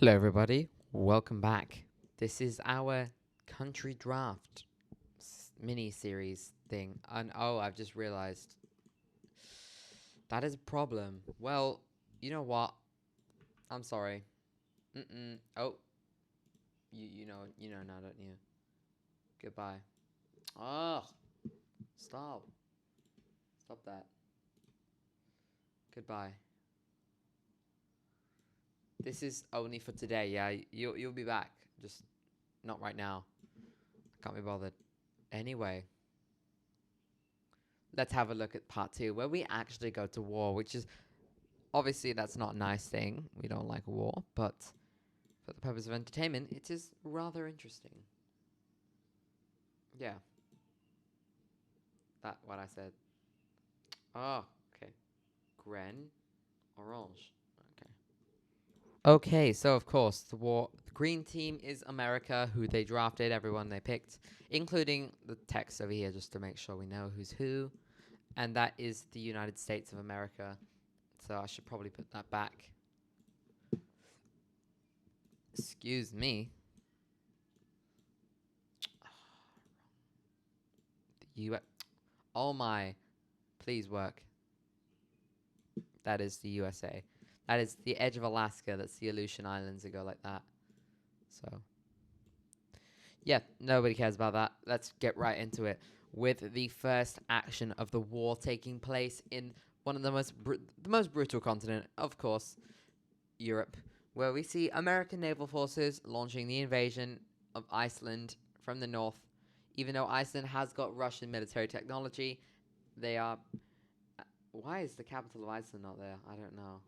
Hello, everybody. Welcome back. This is our country draft mini series thing. And oh, I've just realized that is a problem. Well, you know what? I'm sorry. Oh, you know now, don't you? Goodbye. Oh, stop. Stop that. Goodbye. This is only for today. Yeah, you'll be back. Just not right now. I can't be bothered. Anyway, let's have a look at part two, where we actually go to war, which is obviously that's not a nice thing. We don't like war, but for the purpose of entertainment, it is rather interesting. Yeah, that what I said. Oh, okay. Gren, orange. Okay. Okay, so of course the green team is America, who they drafted, everyone they picked, including the text over here, just to make sure we know who's who, and that is the United States of America. So I should probably put that back. Excuse me. The U. Oh my! Please work. That is the USA. That is the edge of Alaska. That's the Aleutian Islands that go like that. So, yeah, nobody cares about that. Let's get right into it with the first action of the war taking place in one of the most brutal continent, of course, Europe, where we see American naval forces launching the invasion of Iceland from the north. Even though Iceland has got Russian military technology, they are. Why is the capital of Iceland not there? I don't know.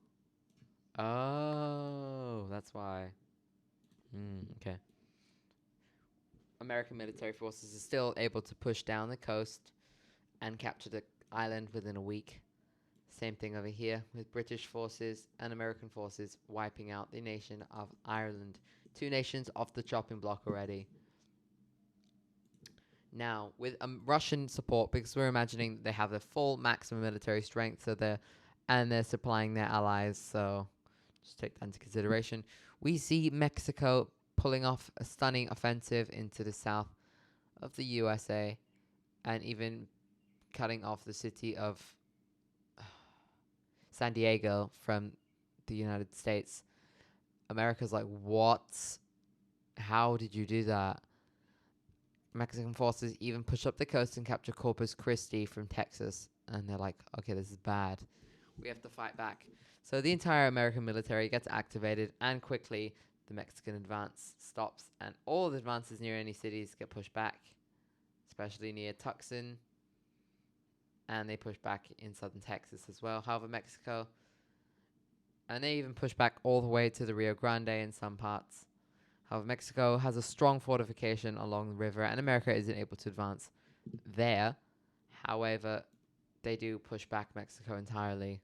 Oh, that's why. Okay. American military forces are still able to push down the coast and capture the island within a week. Same thing over here with British forces and American forces wiping out the nation of Ireland. Two nations off the chopping block already. Now, with Russian support, because we're imagining they have the full maximum military strength, they're supplying their allies, so just take that into consideration. We see Mexico pulling off a stunning offensive into the south of the USA and even cutting off the city of San Diego from the United States. America's like, what? How did you do that? Mexican forces even push up the coast and capture Corpus Christi from Texas. And they're like, okay, this is bad. We have to fight back. So the entire American military gets activated, and quickly the Mexican advance stops, and all the advances near any cities get pushed back, especially near Tucson, and they push back in southern Texas as well. However, Mexico, and they even push back all the way to the Rio Grande in some parts. However, Mexico has a strong fortification along the river, and America isn't able to advance there. However, they do push back Mexico entirely.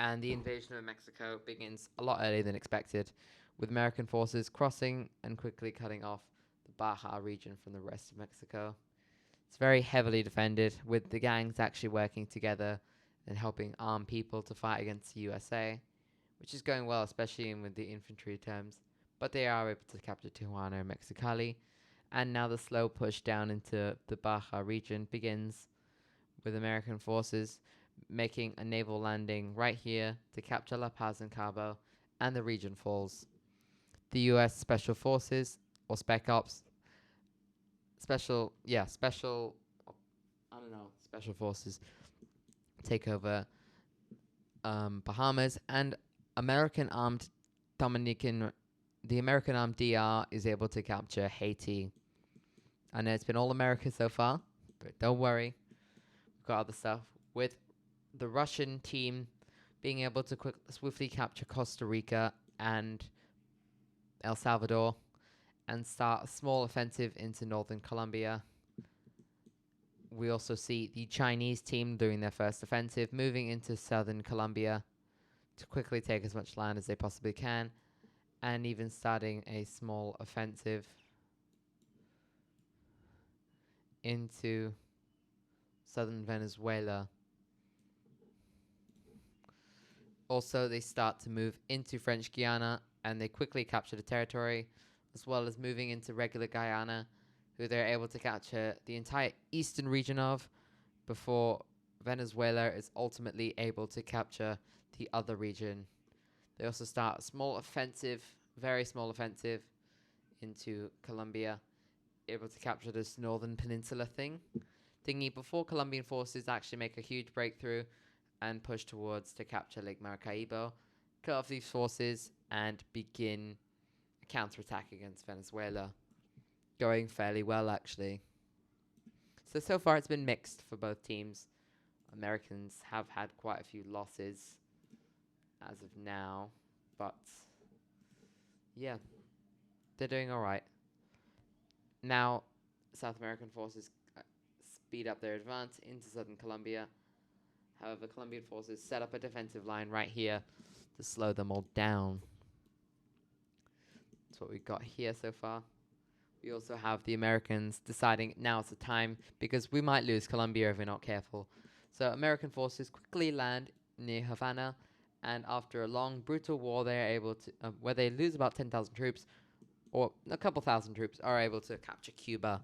And the invasion of Mexico begins a lot earlier than expected, with American forces crossing and quickly cutting off the Baja region from the rest of Mexico. It's very heavily defended, with the gangs actually working together and helping arm people to fight against the USA, which is going well, especially with the infantry terms. But they are able to capture Tijuana and Mexicali, and now the slow push down into the Baja region begins, with American forces making a naval landing right here to capture La Paz and Cabo, and the region falls. The US Special Forces, or Spec Ops, special, I don't know, Special Forces take over Bahamas, and American armed Dominican, the American armed DR is able to capture Haiti. I know it's been all America so far, but don't worry, we've got other stuff. With the Russian team being able to swiftly capture Costa Rica and El Salvador and start a small offensive into northern Colombia. We also see the Chinese team doing their first offensive, moving into southern Colombia to quickly take as much land as they possibly can, and even starting a small offensive into southern Venezuela. Also, they start to move into French Guiana and they quickly capture the territory, as well as moving into regular Guyana, who they're able to capture the entire eastern region of before Venezuela is ultimately able to capture the other region. They also start a small offensive, very small offensive, into Colombia, able to capture this northern peninsula thingy before Colombian forces actually make a huge breakthrough and push towards to capture Lake Maracaibo, cut off these forces, and begin a counterattack against Venezuela, going fairly well actually. So far it's been mixed for both teams. Americans have had quite a few losses as of now, but yeah, they're doing all right. Now, South American forces speed up their advance into southern Colombia. However, Colombian forces set up a defensive line right here to slow them all down. That's what we've got here so far. We also have the Americans deciding now's the time because we might lose Colombia if we're not careful. So American forces quickly land near Havana, and after a long, brutal war, they are able to, where they lose about 10,000 troops, or a couple thousand troops, are able to capture Cuba.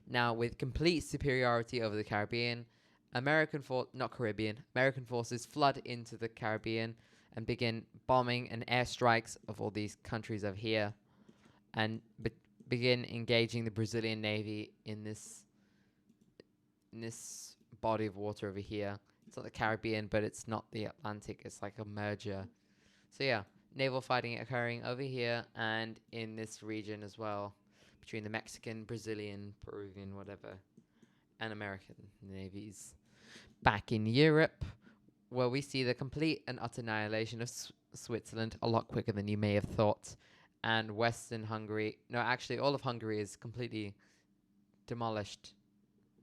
Now, with complete superiority over the Caribbean, American forces flood into the Caribbean and begin bombing and airstrikes of all these countries over here, and begin engaging the Brazilian Navy in this body of water over here. It's not the Caribbean, but it's not the Atlantic. It's like a merger. So yeah, naval fighting occurring over here and in this region as well, between the Mexican, Brazilian, Peruvian, whatever, and American navies. Back in Europe, where we see the complete and utter annihilation of Switzerland a lot quicker than you may have thought. And Western Hungary, no, actually all of Hungary is completely demolished,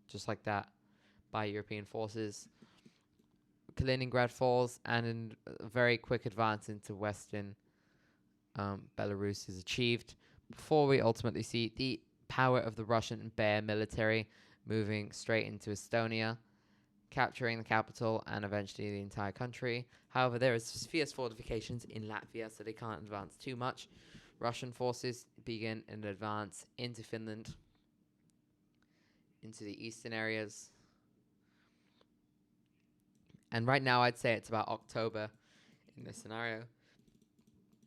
just like that, by European forces. Kaliningrad falls, and in a very quick advance into Western Belarus is achieved, before we ultimately see the power of the Russian Bear military moving straight into Estonia, capturing the capital and eventually the entire country. However, there is fierce fortifications in Latvia, so they can't advance too much. Russian forces begin an advance into Finland, into the eastern areas. And right now, I'd say it's about October in this scenario.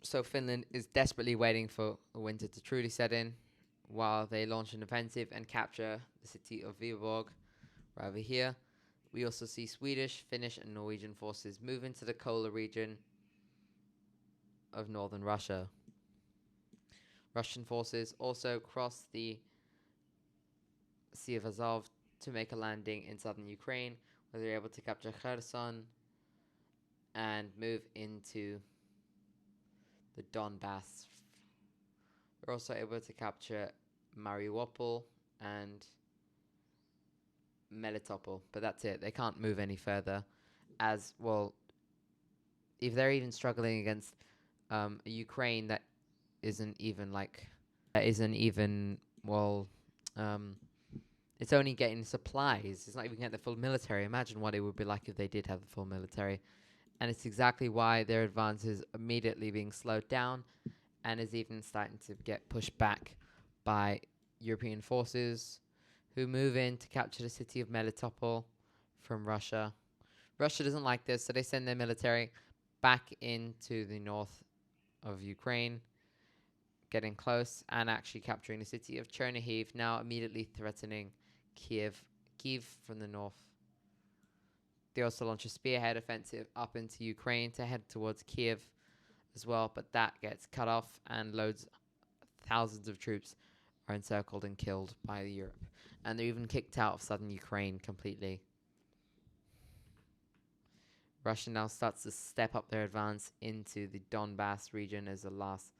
So Finland is desperately waiting for winter to truly set in while they launch an offensive and capture the city of Viborg right over here. We also see Swedish, Finnish, and Norwegian forces move into the Kola region of northern Russia. Russian forces also cross the Sea of Azov to make a landing in southern Ukraine, where they're able to capture Kherson and move into the Donbass. They're also able to capture Mariupol and Melitopol, but that's it. They can't move any further, as well. If they're even struggling against Ukraine that isn't even it's only getting supplies. It's not even getting the full military. Imagine what it would be like if they did have the full military. And it's exactly why their advance is immediately being slowed down and is even starting to get pushed back by European forces who move in to capture the city of Melitopol from Russia. Russia doesn't like this, so they send their military back into the north of Ukraine, getting close and actually capturing the city of Chernihiv, now immediately threatening Kiev from the north. They also launch a spearhead offensive up into Ukraine to head towards Kiev as well, but that gets cut off and thousands of troops are encircled and killed by Europe. And they're even kicked out of southern Ukraine completely. Russia now starts to step up their advance into the Donbass region as a last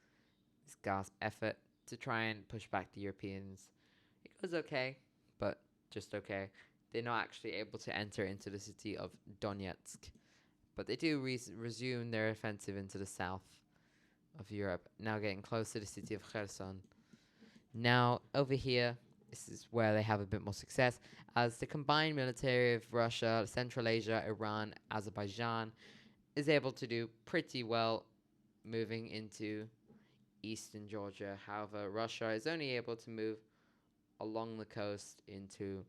gasp effort to try and push back the Europeans. It goes okay, but just okay. They're not actually able to enter into the city of Donetsk, but they do resume their offensive into the south of Europe, now getting close to the city of Kherson. Now, over here, this is where they have a bit more success, as the combined military of Russia, Central Asia, Iran, Azerbaijan is able to do pretty well moving into eastern Georgia. However, Russia is only able to move along the coast into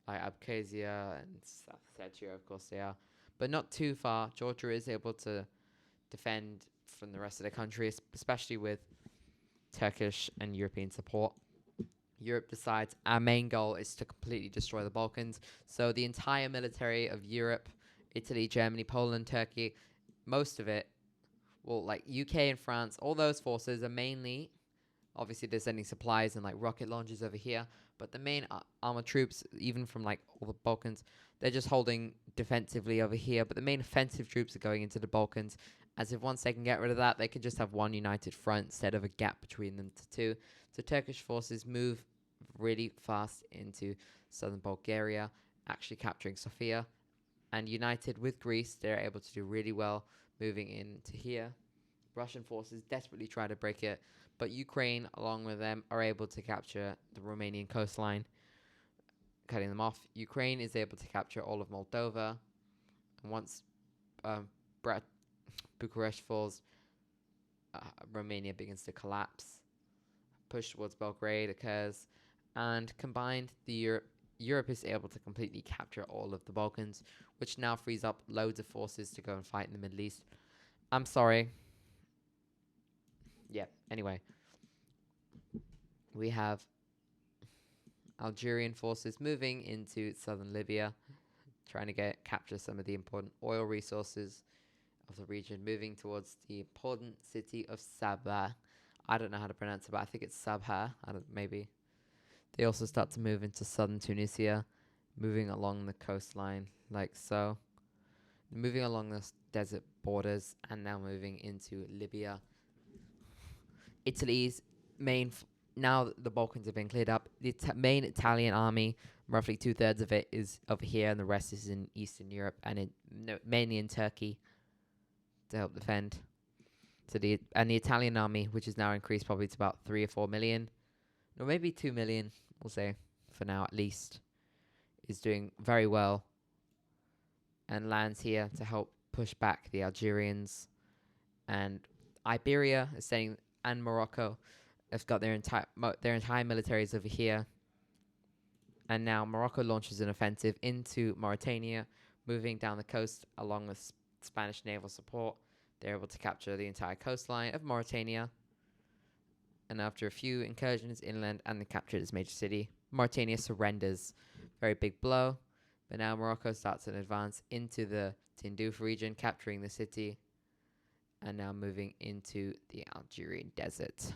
like Abkhazia and South Ossetia, of course they are, but not too far. Georgia is able to defend from the rest of the country, especially with Turkish and European support. Europe decides our main goal is to completely destroy the Balkans. So the entire military of Europe, Italy, Germany, Poland, Turkey, most of it, well, like UK and France, all those forces are mainly, obviously they're sending supplies and like rocket launchers over here, but the main armored troops, even from like all the Balkans, they're just holding defensively over here. But the main offensive troops are going into the Balkans, as if once they can get rid of that, they could just have one united front instead of a gap between them to two. So Turkish forces move really fast into southern Bulgaria, actually capturing Sofia, and united with Greece, they're able to do really well moving into here. Russian forces desperately try to break it, but Ukraine, along with them, are able to capture the Romanian coastline, cutting them off. Ukraine is able to capture all of Moldova, and once Bucharest falls, Romania begins to collapse. Push towards Belgrade occurs, and combined, Europe is able to completely capture all of the Balkans, which now frees up loads of forces to go and fight in the Middle East. I'm sorry. Yeah, anyway. We have Algerian forces moving into southern Libya, trying to capture some of the important oil resources of the region, moving towards the important city of Sabha. I don't know how to pronounce it, but I think it's Sabha. Maybe. They also start to move into southern Tunisia, moving along the coastline like so. Moving along the desert borders and now moving into Libya. Italy's main, now that the Balkans have been cleared up, the main Italian army, roughly 2/3 of it is over here and the rest is in Eastern Europe and mainly in Turkey to help defend. So the Italian army, which is now increased probably to about 3 or 4 million, or maybe 2 million, we'll say, for now at least, is doing very well and lands here to help push back the Algerians. And Iberia is saying, and Morocco have got their entire militaries over here. And now Morocco launches an offensive into Mauritania, moving down the coast along with Spanish naval support. They're able to capture the entire coastline of Mauritania. And after a few incursions inland and the capture of this major city, Mauritania surrenders. Very big blow. But now Morocco starts an advance into the Tindouf region, capturing the city, and now moving into the Algerian desert.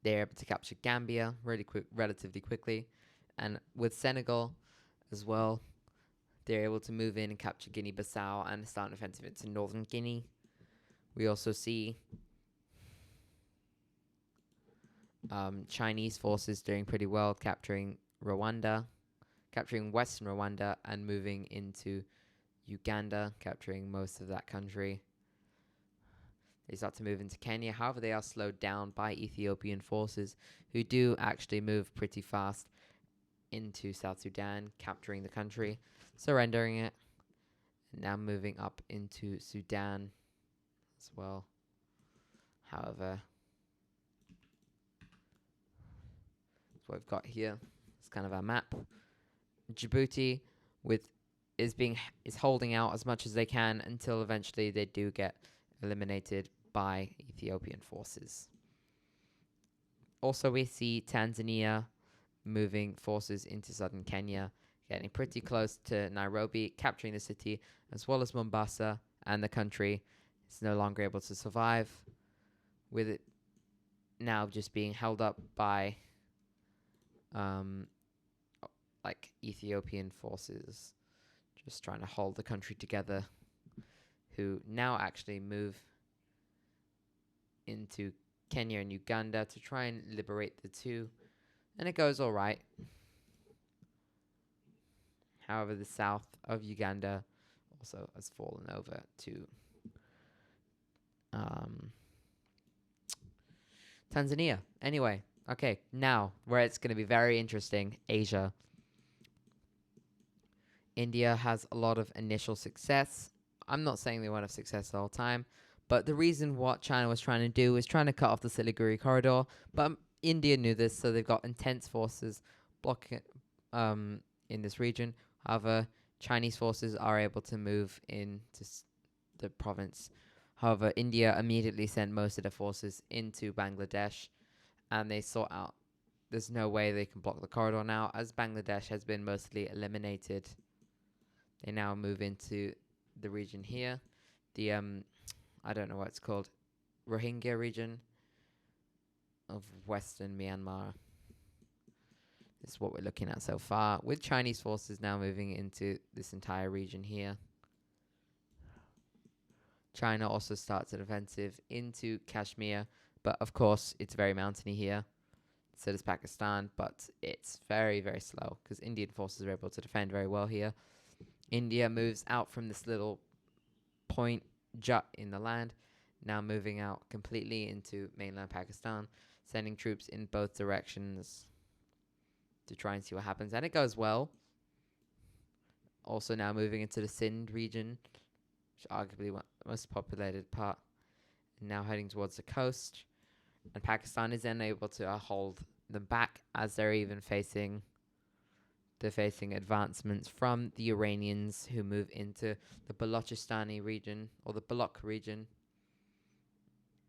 They're able to capture Gambia relatively quickly. And with Senegal as well, they're able to move in and capture Guinea-Bissau and start an offensive into northern Guinea. We also see Chinese forces doing pretty well, capturing Rwanda, capturing western Rwanda, and moving into Uganda, capturing most of that country. They start to move into Kenya. However, they are slowed down by Ethiopian forces, who do actually move pretty fast into South Sudan, capturing the country, surrendering it, and now moving up into Sudan as well. However, that's what we've got here. It's kind of our map. Djibouti is holding out as much as they can until eventually they do get eliminated by Ethiopian forces. Also, we see Tanzania moving forces into southern Kenya, getting pretty close to Nairobi, capturing the city, as well as Mombasa, and the country is no longer able to survive, with it now just being held up by Ethiopian forces, just trying to hold the country together, who now actually move into Kenya and Uganda to try and liberate the two, and it goes all right. However, the south of Uganda also has fallen over to Tanzania. Anyway, okay, now where it's going to be very interesting, Asia. India has a lot of initial success. I'm not saying they won't have success all the time, But the reason what China was trying to do was trying to cut off the Siliguri corridor. But India knew this, so they've got intense forces blocking in this region. However, Chinese forces are able to move into the province. However, India immediately sent most of their forces into Bangladesh, and they sort out there's no way they can block the corridor now, as Bangladesh has been mostly eliminated. They now move into the region here, the I don't know what it's called, Rohingya region of Western Myanmar. This is what we're looking at so far, with Chinese forces now moving into this entire region here. China also starts an offensive into Kashmir, but of course it's very mountainy here. So does Pakistan, but it's very, very slow because Indian forces are able to defend very well here. India moves out from this little point jut in the land, now moving out completely into mainland Pakistan, sending troops in both directions to try and see what happens. And it goes well. Also now moving into the Sindh region, which is arguably the most populated part, and now heading towards the coast. And Pakistan is then able to hold them back, as they're facing advancements from the Iranians, who move into the Balochistan region, or the Balok region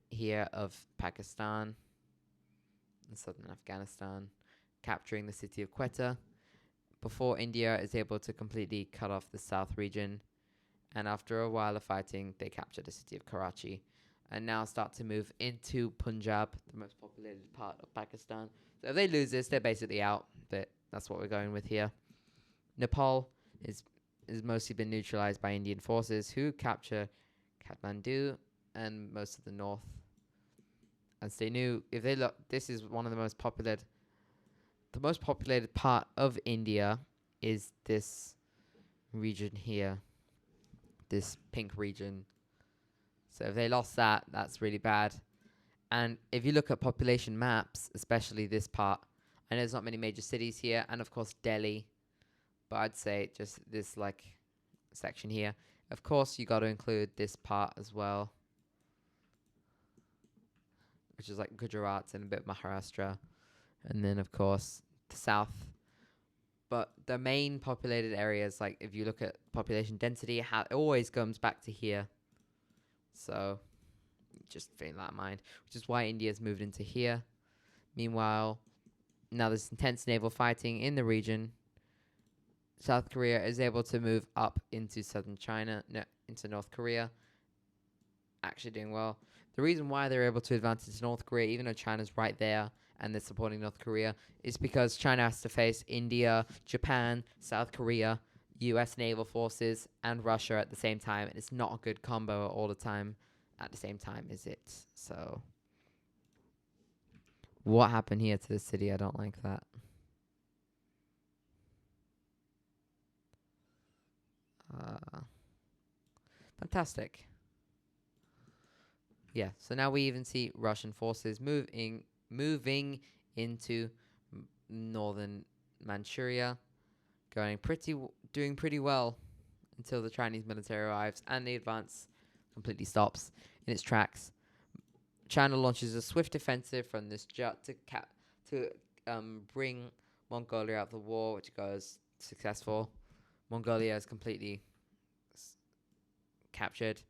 here of Pakistan and southern Afghanistan, capturing the city of Quetta before India is able to completely cut off the south region. And after a while of fighting, they capture the city of Karachi and now start to move into Punjab, the most populated part of Pakistan. So if they lose this, they're basically out. But that's what we're going with here. Nepal is mostly been neutralized by Indian forces, who capture Kathmandu and most of the north. As they knew, if they look, this is one of the most populated. The most populated part of India is this region here, this pink region. So if they lost that, that's really bad. And if you look at population maps, especially this part, I know there's not many major cities here, and of course Delhi, but I'd say just this like section here. Of course, you got to include this part as well, which is like Gujarat and a bit Maharashtra, and then of course the south. But the main populated areas, like if you look at population density, it always comes back to here. So just bear that in mind, which is why India's moved into here. Meanwhile, now there's intense naval fighting in the region. South Korea is able to move up into southern China, into North Korea. Actually doing well. The reason why they're able to advance into North Korea, even though China's right there and they're supporting North Korea, is because China has to face India, Japan, South Korea, US naval forces, and Russia at the same time. And it's not a good combo all the time at the same time, is it? So what happened here to the city? I don't like that. Fantastic. Yeah, so now we even see Russian forces moving into northern Manchuria, doing pretty well until the Chinese military arrives and the advance completely stops in its tracks. China launches a swift offensive from this jut to bring Mongolia out of the war, which goes successful. Mongolia is completely captured.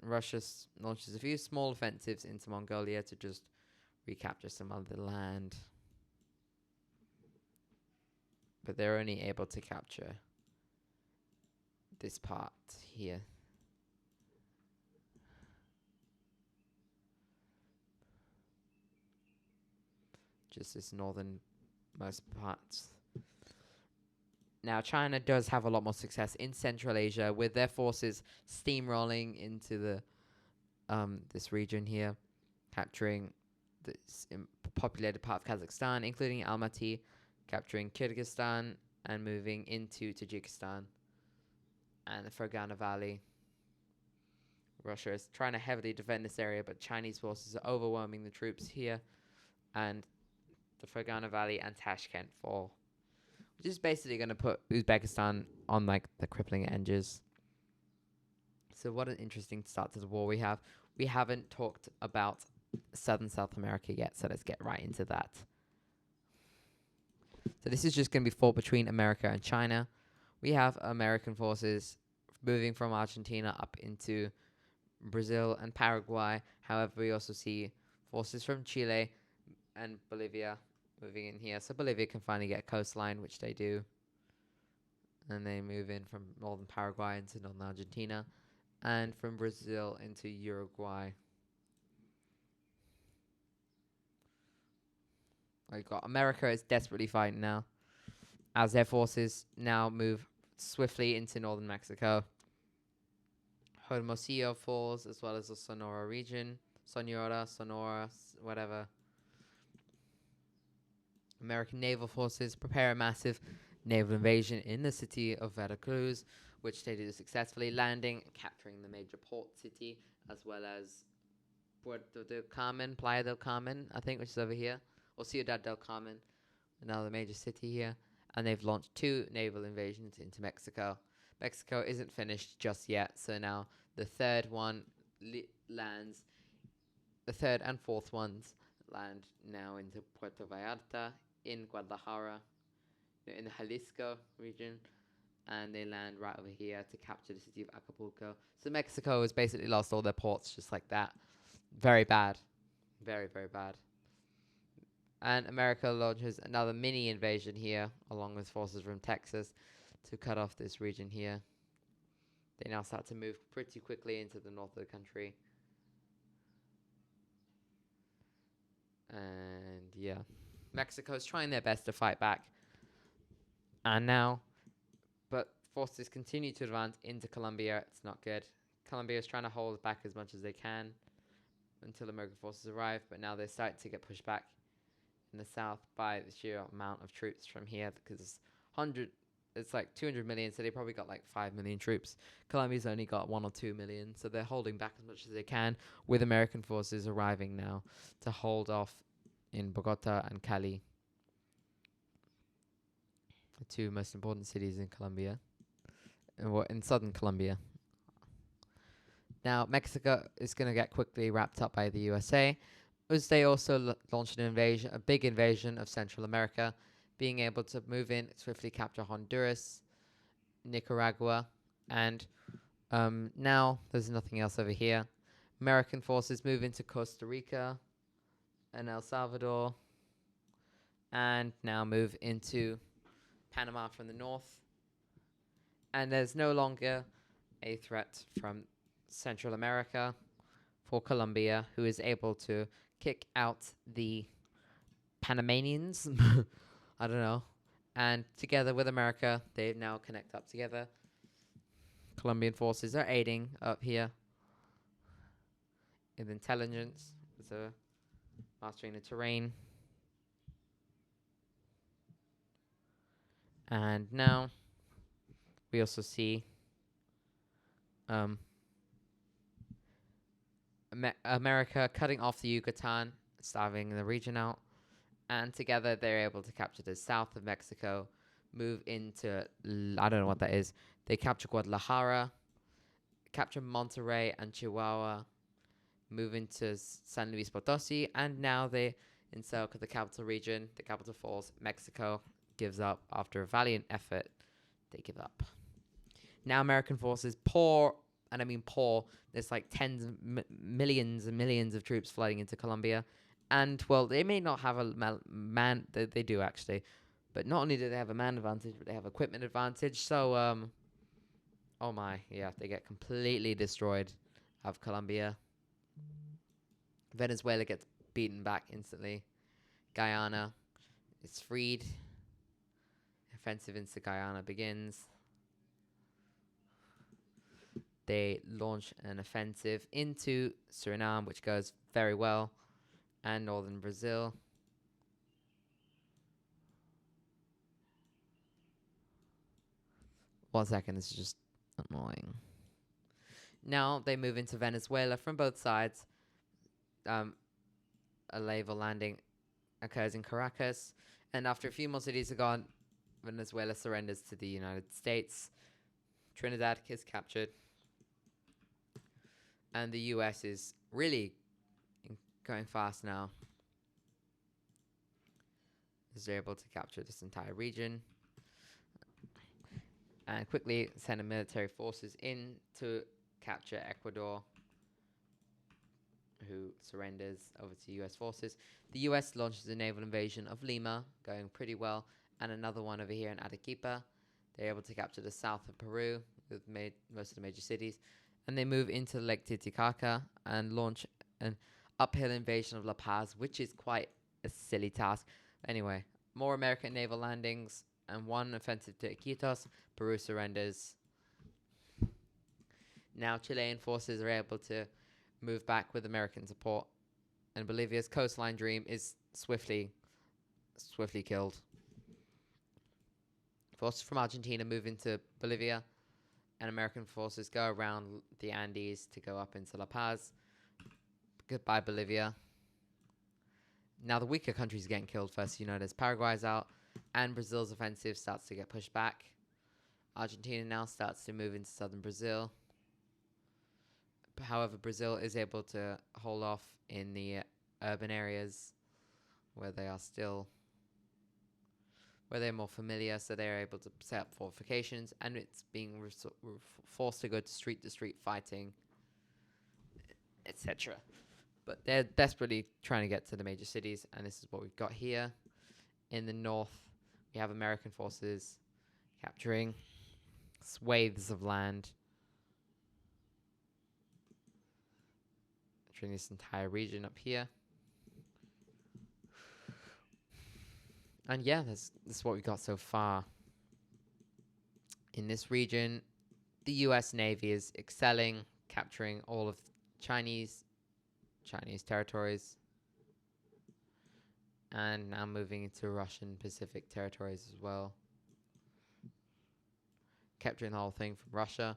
Russia launches a few small offensives into Mongolia to just recapture some of the land. But they're only able to capture this part here. Just this northernmost parts. Now, China does have a lot more success in Central Asia, with their forces steamrolling into the this region here, capturing this populated part of Kazakhstan, including Almaty, capturing Kyrgyzstan, and moving into Tajikistan and the Fergana Valley. Russia is trying to heavily defend this area, but Chinese forces are overwhelming the troops here, and the Fergana Valley and Tashkent fall, which is basically going to put Uzbekistan on like the crippling edges. So what an interesting start to the war we have. We haven't talked about Southern South America yet, so let's get right into that. So this is just going to be fought between America and China. We have American forces moving from Argentina up into Brazil and Paraguay. However, we also see forces from Chile and Bolivia moving in here. So Bolivia can finally get a coastline, which they do. And they move in from northern Paraguay into northern Argentina, and from Brazil into Uruguay. We got America is desperately fighting now, as their forces now move swiftly into northern Mexico. Hermosillo falls, as well as the Sonora region. Sonora, whatever. American naval forces prepare a massive naval invasion in the city of Veracruz, which they do successfully, landing and capturing the major port city, as well as Puerto del Carmen, Playa del Carmen, I think, which is over here, or Ciudad del Carmen, another major city here. And they've launched 2 naval invasions into Mexico. Mexico isn't finished just yet, so now the third one lands. The third and fourth ones land now into Puerto Vallarta, in Guadalajara, in the Jalisco region, and they land right over here to capture the city of Acapulco. So Mexico has basically lost all their ports just like that. Very bad. Very, very bad. And America launches another mini invasion here, along with forces from Texas, to cut off this region here. They now start to move pretty quickly into the north of the country. And yeah, Mexico's trying their best to fight back. And now, but forces continue to advance into Colombia. It's not good. Colombia is trying to hold back as much as they can until American forces arrive, but now they're starting to get pushed back in the south by the sheer amount of troops from here, because it's like 200 million, so they probably got like 5 million troops. Colombia's only got 1 or 2 million, so they're holding back as much as they can, with American forces arriving now to hold off in Bogota and Cali, the 2 most important cities in Colombia, in southern Colombia. Now, Mexico is going to get quickly wrapped up by the USA, as they also launched a big invasion of Central America, being able to move in, swiftly capture Honduras, Nicaragua, and now there's nothing else over here. American forces move into Costa Rica and El Salvador, and now move into Panama from the north. And there's no longer a threat from Central America for Colombia, who is able to kick out the Panamanians. I don't know. And together with America, they now connect up together. Colombian forces are aiding up here in intelligence, so mastering the terrain. And now we also see America cutting off the Yucatan, starving the region out. And together they're able to capture the south of Mexico, move into, I don't know what that is. They capture Guadalajara, capture Monterrey and Chihuahua, move into San Luis Potosi, and now they encircle the capital region, the capital falls. Mexico gives up after a valiant effort. They give up. Now American forces pour, and I mean pour, there's like tens of millions and millions of troops flooding into Colombia. And, well, they may not have a man, they do actually, but not only do they have a man advantage, but they have equipment advantage. So, oh my, yeah, they get completely destroyed out of Colombia. Venezuela gets beaten back instantly. Guyana is freed. Offensive into Guyana begins. They launch an offensive into Suriname, which goes very well, and northern Brazil. One second, this is just annoying. Now they move into Venezuela from both sides. A naval landing occurs in Caracas, and after a few more cities are gone, Venezuela surrenders to the United States. Trinidad is captured. And the US is really going fast now, as they're able to capture this entire region and quickly send military forces in to capture Ecuador, who surrenders over to US forces. The US launches a naval invasion of Lima, going pretty well, and another one over here in Arequipa. They're able to capture the south of Peru with most of the major cities, and they move into Lake Titicaca and launch an uphill invasion of La Paz, which is quite a silly task. Anyway, more American naval landings and one offensive to Iquitos. Peru surrenders. Now Chilean forces are able to move back with American support, and Bolivia's coastline dream is swiftly killed. Forces from Argentina move into Bolivia, and American forces go around the Andes to go up into La Paz. Goodbye, Bolivia. Now the weaker countries are getting killed first. You notice Paraguay's out, and Brazil's offensive starts to get pushed back. Argentina now starts to move into southern Brazil. However, Brazil is able to hold off in the urban areas where they are still, where they're more familiar, so they're able to set up fortifications, and it's being forced to go to street fighting, etc. But they're desperately trying to get to the major cities, and this is what we've got here. In the north, we have American forces capturing swathes of land, capturing this entire region up here. And yeah, this is what we got so far. In this region, the US Navy is excelling, capturing all of Chinese territories, and now moving into Russian Pacific territories as well. Capturing the whole thing from Russia.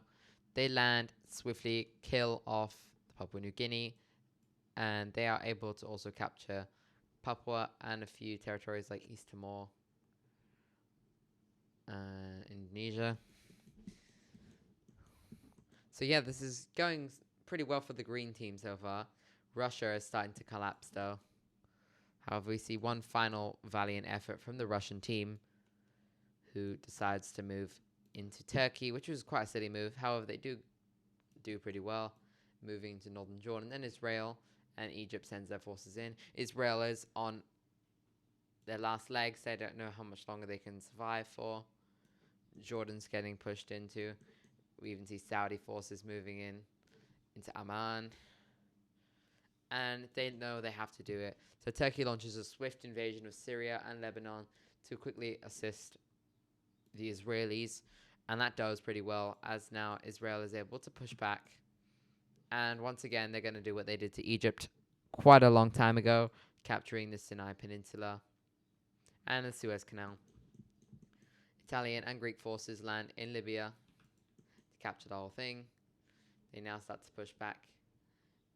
They land, swiftly kill off Papua New Guinea, and they are able to also capture Papua and a few territories like East Timor, Indonesia. So yeah, this is going pretty well for the green team so far. Russia is starting to collapse though. However, we see one final valiant effort from the Russian team, who decides to move into Turkey, which was quite a silly move. However, they do pretty well, moving to northern Jordan, then Israel, and Egypt sends their forces in. Israel is on their last legs. They don't know how much longer they can survive for. Jordan's getting pushed into. We even see Saudi forces moving into Amman. And they know they have to do it. So Turkey launches a swift invasion of Syria and Lebanon to quickly assist the Israelis. And that does pretty well, as now Israel is able to push back. And once again, they're going to do what they did to Egypt quite a long time ago, capturing the Sinai Peninsula and the Suez Canal. Italian and Greek forces land in Libya to capture the whole thing. They now start to push back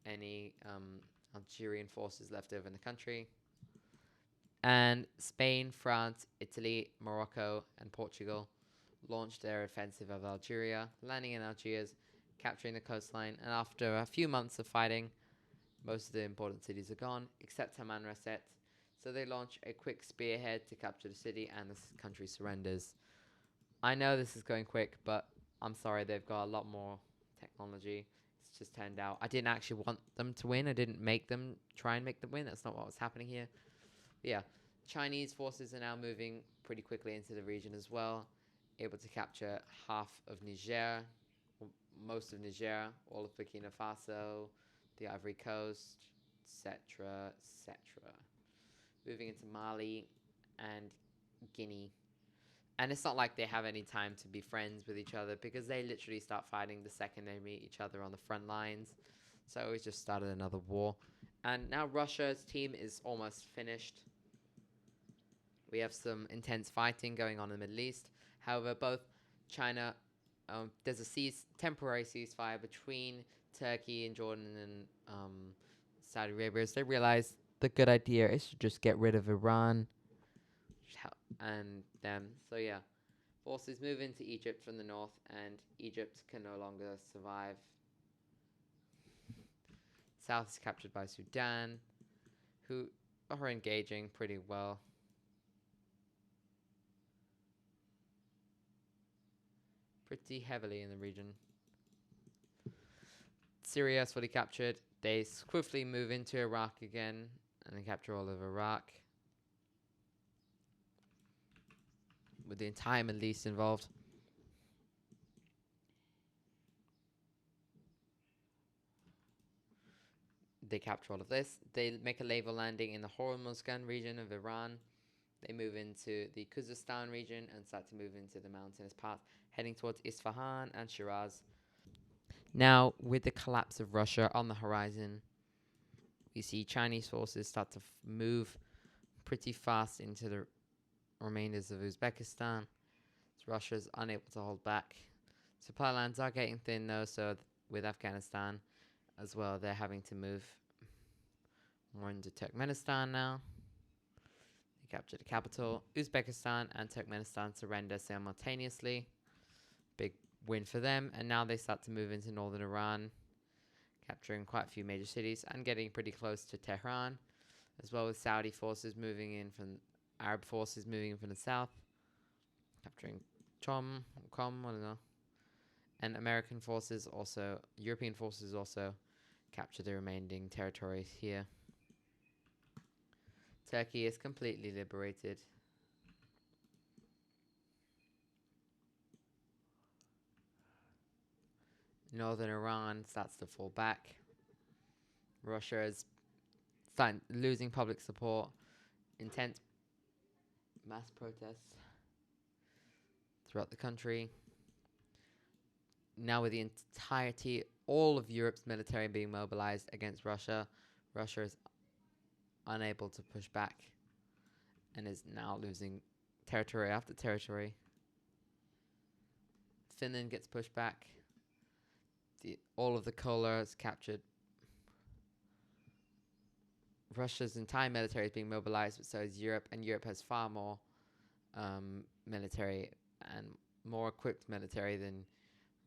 any Algerian forces left over in the country. And Spain, France, Italy, Morocco, and Portugal launched their offensive of Algeria, landing in Algiers, capturing the coastline. And after a few months of fighting, most of the important cities are gone, except Tamanrasset. So they launch a quick spearhead to capture the city, and the country surrenders. I know this is going quick, but I'm sorry, they've got a lot more technology. It's just turned out. I didn't actually want them to win. I didn't try and make them win. That's not what was happening here. But yeah, Chinese forces are now moving pretty quickly into the region as well, able to capture half of Niger, most of Niger, all of Burkina Faso, the Ivory Coast, etc., etc. Moving into Mali and Guinea. And it's not like they have any time to be friends with each other, because they literally start fighting the second they meet each other on the front lines. So it just started another war. And now Russia's team is almost finished. We have some intense fighting going on in the Middle East. However, both China, there's a temporary ceasefire between Turkey and Jordan and Saudi Arabia. As they realize the good idea is to just get rid of Iran and them. So yeah, forces move into Egypt from the north, and Egypt can no longer survive. South is captured by Sudan, who are engaging pretty well. Pretty heavily in the region. Syria is fully captured. They swiftly move into Iraq again and then capture all of Iraq, with the entire Middle East involved. They capture all of this. They make a naval landing in the Hormuzgan region of Iran. They move into the Khuzestan region and start to move into the mountainous path, heading towards Isfahan and Shiraz. Now, with the collapse of Russia on the horizon, we see Chinese forces start to move pretty fast into the remainders of Uzbekistan. So Russia's unable to hold back. Supply lines are getting thin though, so with Afghanistan as well, they're having to move more into Turkmenistan now. They capture the capital. Uzbekistan and Turkmenistan surrender simultaneously. Big win for them. And now they start to move into northern Iran, capturing quite a few major cities and getting pretty close to Tehran, as well as Saudi forces moving in from Arab forces moving in from the south, capturing Qom, I don't know. And American forces also, European forces also capture the remaining territories here. Turkey is completely liberated. Northern Iran starts to fall back. Russia is losing public support. Intense mass protests throughout the country. Now with the entirety, all of Europe's military being mobilized against Russia, Russia is unable to push back and is now losing territory after territory. Finland gets pushed back. All of the Kola is captured. Russia's entire military is being mobilized, but so is Europe, and Europe has far more military and more equipped military than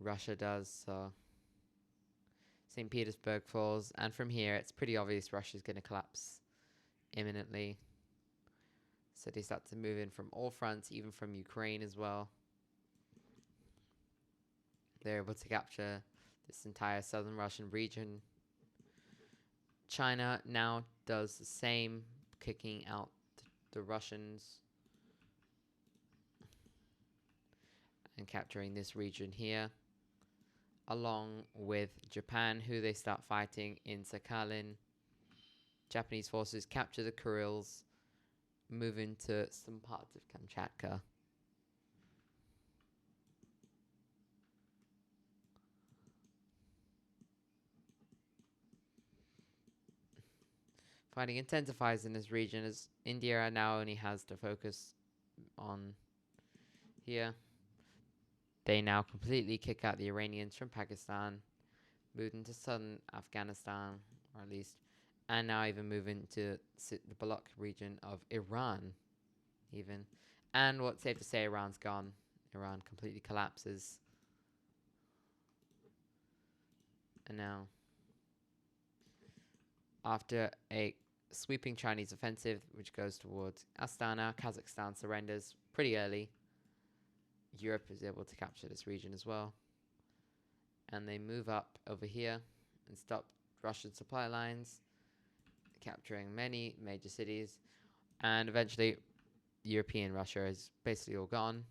Russia does. So St. Petersburg falls, and from here it's pretty obvious Russia's going to collapse imminently. So they start to move in from all fronts, even from Ukraine as well. They're able to capture this entire southern Russian region. China now does the same, kicking out the Russians and capturing this region here, along with Japan, who they start fighting in Sakhalin. Japanese forces capture the Kurils, move into some parts of Kamchatka. Fighting intensifies in this region as India now only has to focus on here. They now completely kick out the Iranians from Pakistan, moved into southern Afghanistan, or at least, and now even move into the Balak region of Iran, even. And what's safe to say, Iran's gone. Iran completely collapses. And now, after a sweeping Chinese offensive, which goes towards Astana, Kazakhstan surrenders pretty early. Europe is able to capture this region as well. And they move up over here and stop Russian supply lines, capturing many major cities. And eventually, European Russia is basically all gone.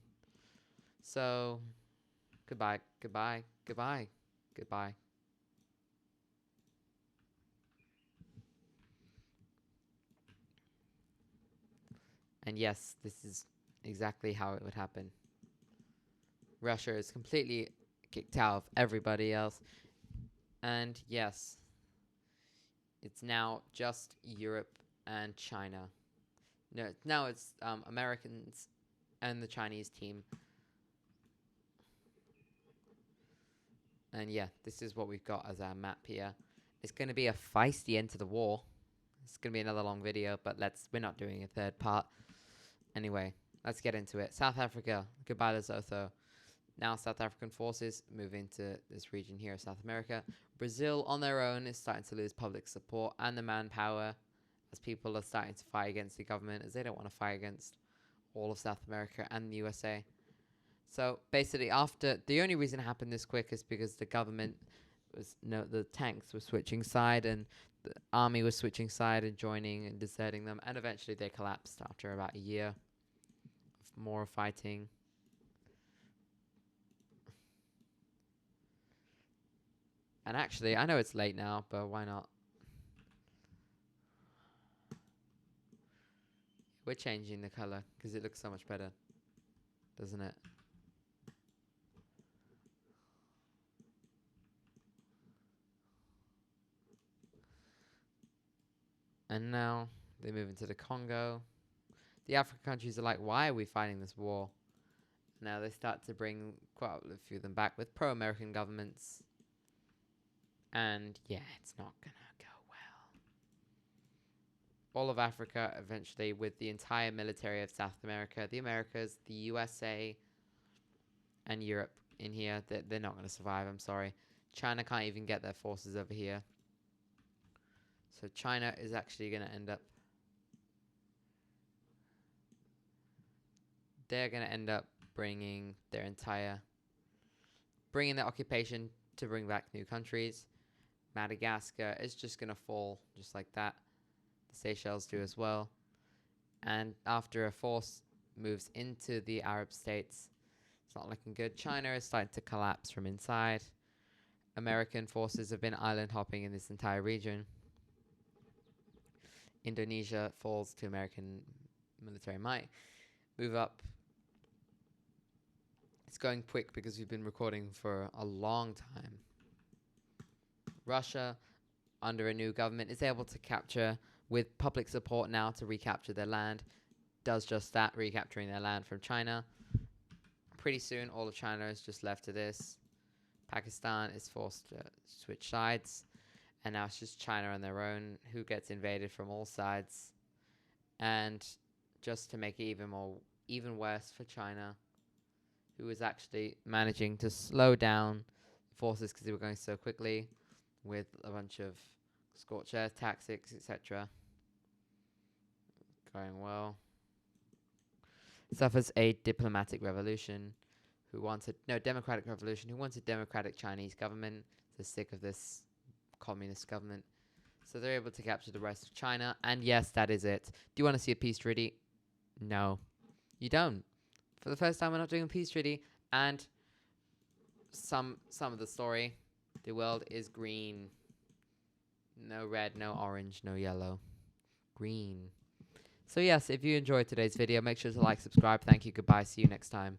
So, goodbye, goodbye, goodbye, goodbye. And yes, this is exactly how it would happen. Russia is completely kicked out of everybody else. And yes, it's now just Europe and China. No, now it's Americans and the Chinese team. And yeah, this is what we've got as our map here. It's going to be a feisty end to the war. It's going to be another long video, but we're not doing a third part. Anyway, let's get into it. South Africa, goodbye Lesotho. Now South African forces move into this region here of South America. Brazil on their own is starting to lose public support and the manpower as people are starting to fight against the government, as they don't want to fight against all of South America and the USA. So basically, after the only reason it happened this quick is because the government the tanks were switching side and the army was switching side and joining and deserting them, and eventually they collapsed after about a year of more fighting. And actually, I know it's late now, but why not? We're changing the color because it looks so much better, doesn't it? And now they move into the Congo. The African countries are like, why are we fighting this war? Now they start to bring quite a few of them back with pro-American governments. And yeah, it's not going to go well. All of Africa, eventually, with the entire military of South America, the Americas, the USA, and Europe in here, they're not going to survive, I'm sorry. China can't even get their forces over here. So China is actually going to end up... They're going to end up bringing their occupation to bring back new countries. Madagascar is just going to fall just like that. The Seychelles do as well. And after a force moves into the Arab states, it's not looking good. China is starting to collapse from inside. American forces have been island hopping in this entire region. Indonesia falls to American military might. Move up. It's going quick because we've been recording for a long time. Russia, under a new government, is able to capture, with public support now, to recapture their land. Does just that, recapturing their land from China. Pretty soon, all of China is just left to this. Pakistan is forced to switch sides. And now it's just China on their own, who gets invaded from all sides. And just to make it even worse for China, who was actually managing to slow down forces because they were going so quickly with a bunch of scorched earth tactics, etc. Going well. Suffers a diplomatic revolution. Democratic revolution. Who wanted democratic Chinese government? They're sick of this communist government. So they're able to capture the rest of China. And yes, that is it. Do you want to see a peace treaty? No. You don't. For the first time, we're not doing a peace treaty. And some of the story, the world is green. No red, no orange, no yellow. Green. So yes, if you enjoyed today's video, make sure to like, subscribe. Thank you. Goodbye. See you next time.